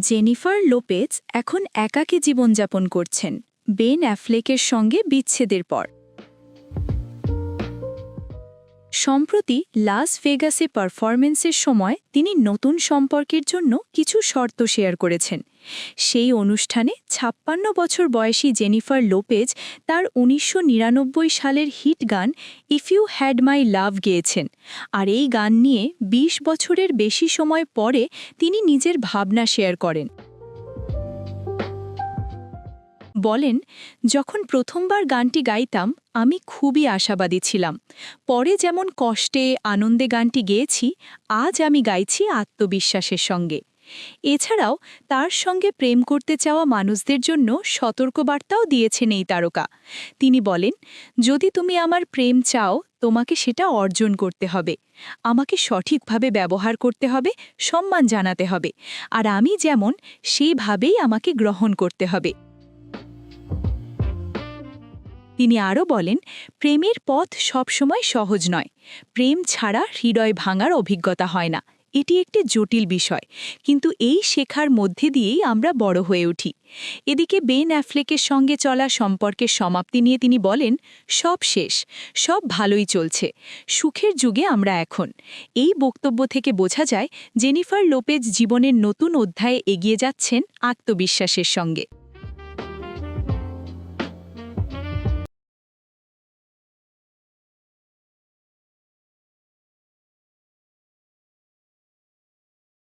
Jennifer Lopez এখন একাকী জীবনযাপন করছেন বেন অ্যাফ্লেকের সঙ্গে বিচ্ছেদের পর। সম্প্রতি লাস ভেগাসে পারফরমেন্সের সময় তিনি নতুন সম্পর্কের জন্য কিছু শর্ত শেয়ার করেছেন। সেই অনুষ্ঠানে ৫৬ বছর বয়সী জেনিফার লোপেজ তার ১৯৯৯ সালের হিট গান ইফ ইউ হ্যাড মাই লাভ গেয়েছেন। আর এই গান নিয়ে ২০ বছরের বেশি সময় পরে তিনি নিজের ভাবনা শেয়ার করেন। বলেন, যখন প্রথমবার গানটি গাইতাম আমি খুবই আশাবাদী ছিলাম। পরে যেমন কষ্টে আনন্দে গানটি গেয়েছি, আজ আমি গাইছি আত্মবিশ্বাসের সঙ্গে। এছাড়াও তার সঙ্গে প্রেম করতে চাওয়া মানুষদের জন্য সতর্কবার্তাও দিয়েছেন এই তারকা। তিনি বলেন, যদি তুমি আমার প্রেম চাও তোমাকে সেটা অর্জন করতে হবে, আমাকে সঠিকভাবে ব্যবহার করতে হবে, সম্মান জানাতে হবে, আর আমি যেমন সেইভাবেই আমাকে গ্রহণ করতে হবে। তিনি আরও বলেন, প্রেমের পথ সবসময় সহজ নয়। প্রেম ছাড়া হৃদয় ভাঙার অভিজ্ঞতা হয় না। এটি একটি জটিল বিষয়, কিন্তু এই শেখার মধ্যে দিয়েই আমরা বড় হয়ে উঠি। এদিকে বেন অ্যাফ্লেকের সঙ্গে চলা সম্পর্কের সমাপ্তি নিয়ে তিনি বলেন, সব শেষ, সব ভালোই চলছে, সুখের যুগে আমরা এখন। এই বক্তব্য থেকে বোঝা যায় জেনিফার লোপেজ জীবনের নতুন অধ্যায়ে এগিয়ে যাচ্ছেন আত্মবিশ্বাসের সঙ্গে।